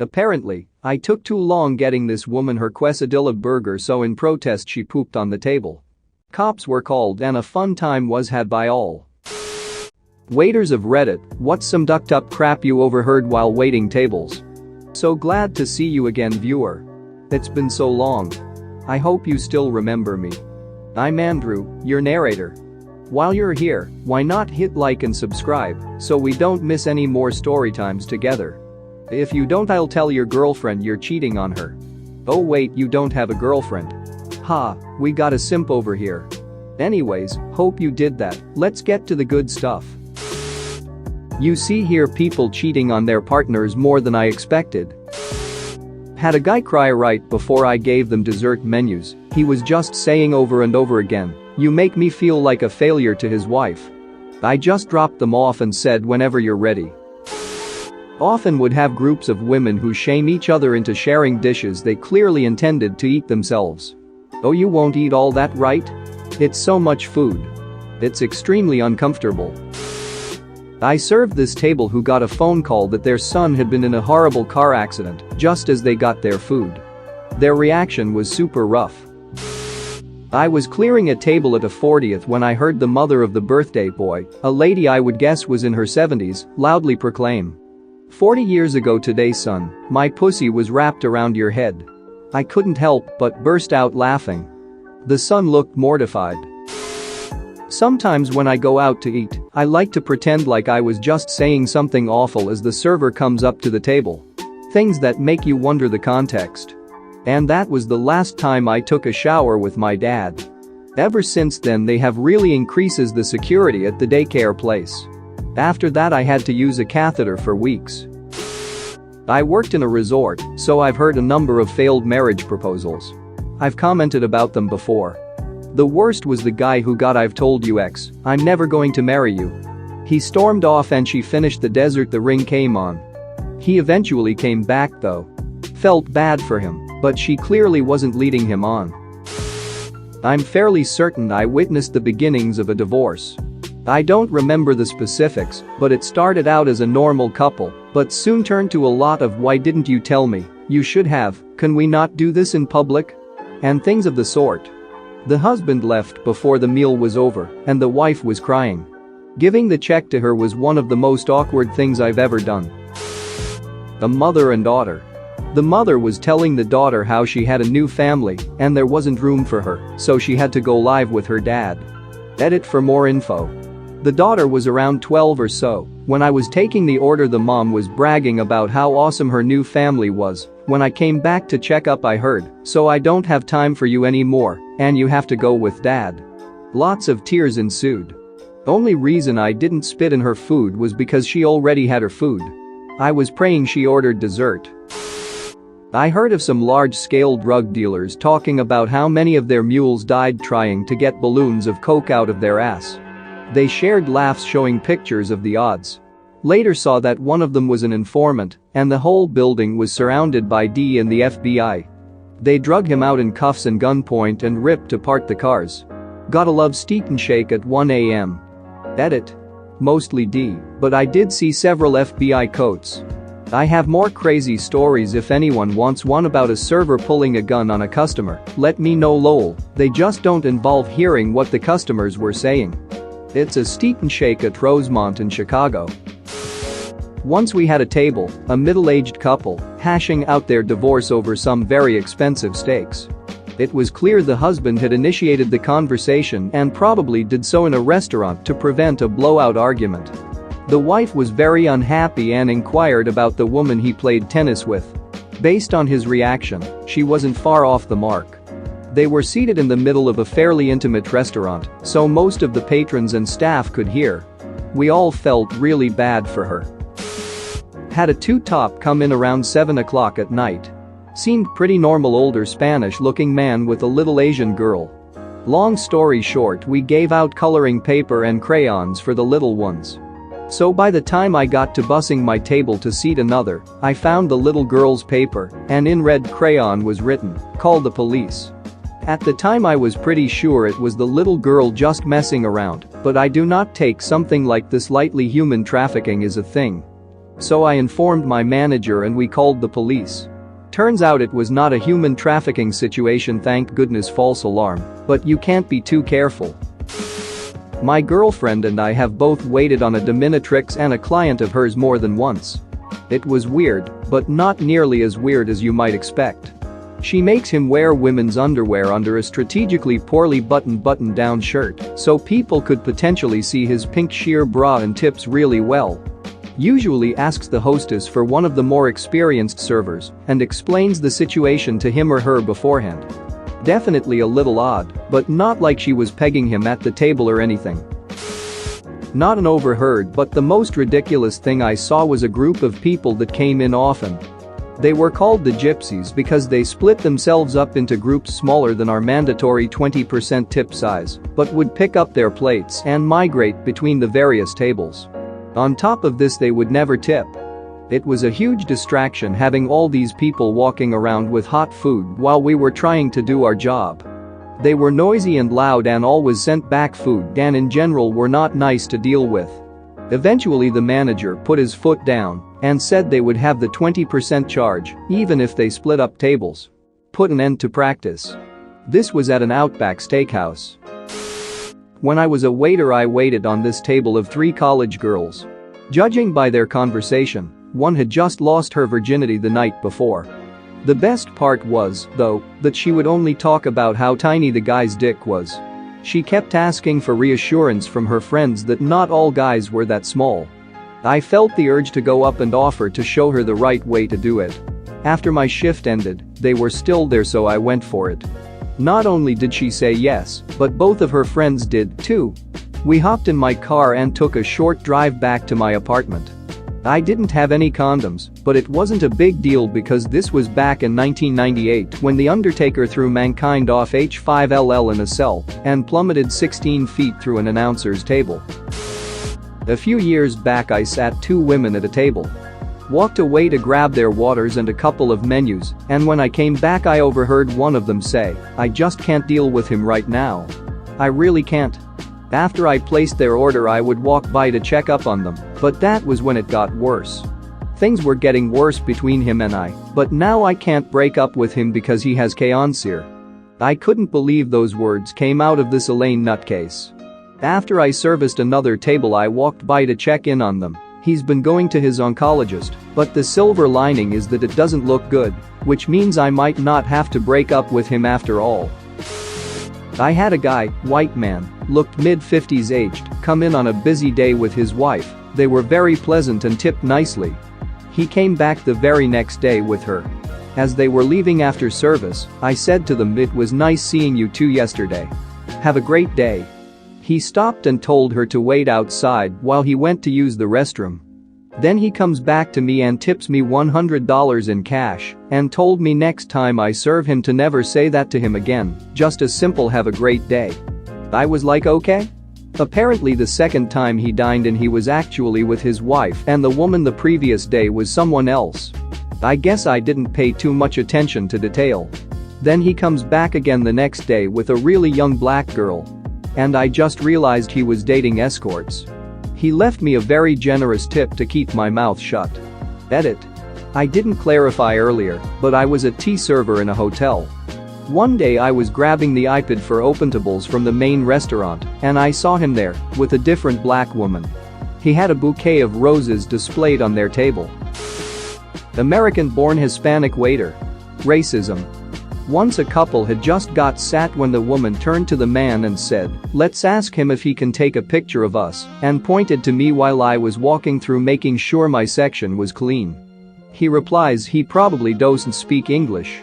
Apparently, I took too long getting this woman her quesadilla burger, so in protest she pooped on the table. Cops were called and a fun time was had by all. Waiters of Reddit, what's some ducked up crap you overheard while waiting tables? So glad to see you again, viewer. It's been so long. I hope you still remember me. I'm Andrew, your narrator. While you're here, why not hit like and subscribe so we don't miss any more story times together. If you don't, I'll tell your girlfriend you're cheating on her. Oh wait, you don't have a girlfriend. Ha, we got a simp over here. Anyways, hope you did that. Let's get to the good stuff. You see here people cheating on their partners more than I expected. Had a guy cry right before I gave them dessert menus. He was just saying over and over again, "You make me feel like a failure," to his wife. I just dropped them off and said, "Whenever you're ready." Often would have groups of women who shame each other into sharing dishes they clearly intended to eat themselves. Oh, you won't eat all that, right? It's so much food. It's extremely uncomfortable. I served this table who got a phone call that their son had been in a horrible car accident just as they got their food. Their reaction was super rough. I was clearing a table at a 40th when I heard the mother of the birthday boy, a lady I would guess was in her 70s, loudly proclaim, "40 years ago today, son, my pussy was wrapped around your head." I couldn't help but burst out laughing. The son looked mortified. Sometimes when I go out to eat, I like to pretend like I was just saying something awful as the server comes up to the table. Things that make you wonder the context. And that was the last time I took a shower with my dad. Ever since then they have really increases the security at the daycare place. After that I had to use a catheter for weeks. I worked in a resort, so I've heard a number of failed marriage proposals. I've commented about them before. The worst was the guy who got "I've told you X, I'm never going to marry you." He stormed off and she finished the desert the ring came on. He eventually came back though. Felt bad for him, but she clearly wasn't leading him on. I'm fairly certain I witnessed the beginnings of a divorce. I don't remember the specifics, but it started out as a normal couple, but soon turned to a lot of "why didn't you tell me, you should have, can we not do this in public?" and things of the sort. The husband left before the meal was over and the wife was crying. Giving the check to her was one of the most awkward things I've ever done. A mother and daughter. The mother was telling the daughter how she had a new family and there wasn't room for her, so she had to go live with her dad. Edit for more info. The daughter was around 12 or so. When I was taking the order, the mom was bragging about how awesome her new family was. When I came back to check up, I heard, "So I don't have time for you anymore, and you have to go with dad." Lots of tears ensued. Only reason I didn't spit in her food was because she already had her food. I was praying she ordered dessert. I heard of some large-scale drug dealers talking about how many of their mules died trying to get balloons of coke out of their ass. They shared laughs showing pictures of the odds. Later saw that one of them was an informant and the whole building was surrounded by D and the FBI. They drug him out in cuffs and gunpoint and ripped apart the cars. Gotta love Steak and Shake at 1 a.m. Edit. Mostly D, but I did see several FBI coats. I have more crazy stories if anyone wants one about a server pulling a gun on a customer, let me know lol, they just don't involve hearing what the customers were saying. It's a Steak and Shake at Rosemont in Chicago. Once we had a table, a middle-aged couple, hashing out their divorce over some very expensive steaks. It was clear the husband had initiated the conversation and probably did so in a restaurant to prevent a blowout argument. The wife was very unhappy and inquired about the woman he played tennis with. Based on his reaction, she wasn't far off the mark. They were seated in the middle of a fairly intimate restaurant, so most of the patrons and staff could hear. We all felt really bad for her. Had a two-top come in around 7 o'clock at night. Seemed pretty normal, older Spanish-looking man with a little Asian girl. Long story short, we gave out coloring paper and crayons for the little ones. So by the time I got to bussing my table to seat another, I found the little girl's paper and in red crayon was written, "Call the police." At the time I was pretty sure it was the little girl just messing around, but I do not take something like this lightly. Human trafficking is a thing. So I informed my manager and we called the police. Turns out it was not a human trafficking situation, thank goodness, false alarm, but you can't be too careful. My girlfriend and I have both waited on a dominatrix and a client of hers more than once. It was weird, but not nearly as weird as you might expect. She makes him wear women's underwear under a strategically poorly buttoned button-down shirt so people could potentially see his pink sheer bra and tips really well. Usually asks the hostess for one of the more experienced servers and explains the situation to him or her beforehand. Definitely a little odd, but not like she was pegging him at the table or anything. Not an overheard, but the most ridiculous thing I saw was a group of people that came in often. They were called the gypsies because they split themselves up into groups smaller than our mandatory 20% tip size, but would pick up their plates and migrate between the various tables. On top of this, they would never tip. It was a huge distraction having all these people walking around with hot food while we were trying to do our job. They were noisy and loud and always sent back food and in general were not nice to deal with. Eventually the manager put his foot down and said they would have the 20% charge even if they split up tables. Put an end to practice. This was at an Outback Steakhouse. When I was a waiter, I waited on this table of 3 college girls. Judging by their conversation, one had just lost her virginity the night before. The best part was, though, that she would only talk about how tiny the guy's dick was. She kept asking for reassurance from her friends that not all guys were that small. I felt the urge to go up and offer to show her the right way to do it. After my shift ended, they were still there, so I went for it. Not only did she say yes, but both of her friends did too. We hopped in my car and took a short drive back to my apartment. I didn't have any condoms, but it wasn't a big deal because this was back in 1998 when The Undertaker threw mankind off H5LL in a cell and plummeted 16 feet through an announcer's table. A few years back, I sat 2 women at a table. Walked away to grab their waters and a couple of menus, and when I came back I overheard one of them say, "I just can't deal with him right now. I really can't." After I placed their order I would walk by to check up on them, but that was when it got worse. Things were getting worse between him and I, but now I can't break up with him because he has cancer. I couldn't believe those words came out of this Elaine nutcase. After I serviced another table I walked by to check in on them. He's been going to his oncologist, but the silver lining is that it doesn't look good, which means I might not have to break up with him after all. I had a guy, white man, looked mid-50s aged, come in on a busy day with his wife. They were very pleasant and tipped nicely. He came back the very next day with her. As they were leaving after service, I said to them, "It was nice seeing you two yesterday. Have a great day." He stopped and told her to wait outside while he went to use the restroom. Then he comes back to me and tips me $100 in cash and told me next time I serve him to never say that to him again, just a simple "have a great day." I was like, okay. Apparently the second time he dined in he was actually with his wife and the woman the previous day was someone else. I guess I didn't pay too much attention to detail. Then he comes back again the next day with a really young black girl. And I just realized he was dating escorts. He left me a very generous tip to keep my mouth shut. Edit. I didn't clarify earlier, but I was a tea server in a hotel. One day I was grabbing the iPad for OpenTables from the main restaurant, and I saw him there, with a different black woman. He had a bouquet of roses displayed on their table. American-born Hispanic waiter. Racism. Once a couple had just got sat when the woman turned to the man and said, "Let's ask him if he can take a picture of us," and pointed to me while I was walking through making sure my section was clean. He replies he probably doesn't speak English.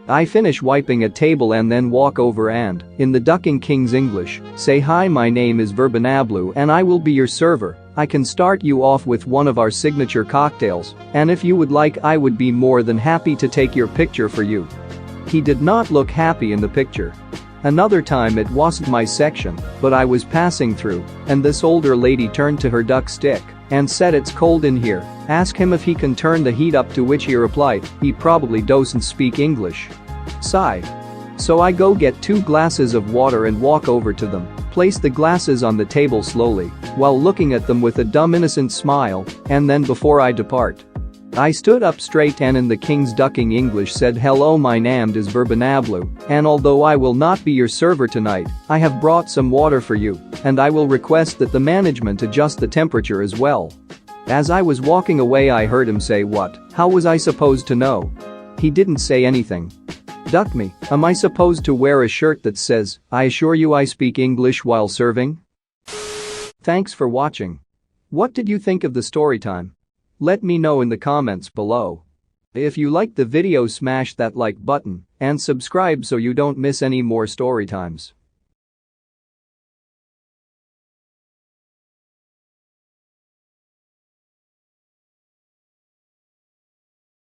I finish wiping a table and then walk over and, in the Ducking King's English, say, "Hi, my name is Verbanablu and I will be your server. I can start you off with one of our signature cocktails, and if you would like I would be more than happy to take your picture for you." He did not look happy in the picture. Another time it wasn't my section, but I was passing through, and this older lady turned to her duck stick and said, "It's cold in here, ask him if he can turn the heat up," to which he replied, "He probably doesn't speak English." Sigh. So I go get 2 glasses of water and walk over to them, placed the glasses on the table slowly, while looking at them with a dumb innocent smile, and then before I depart. I stood up straight and in the king's ducking English said hello, my name is Bourbonablu, and although I will not be your server tonight, I have brought some water for you, and I will request that the management adjust the temperature as well. As I was walking away I heard him say what, how was I supposed to know? He didn't say anything. Duck me, am I supposed to wear a shirt that says, I assure you I speak English while serving? Thanks for watching. What did you think of the story time? Let me know in the comments below. If you liked the video, smash that like button and subscribe so you don't miss any more story times.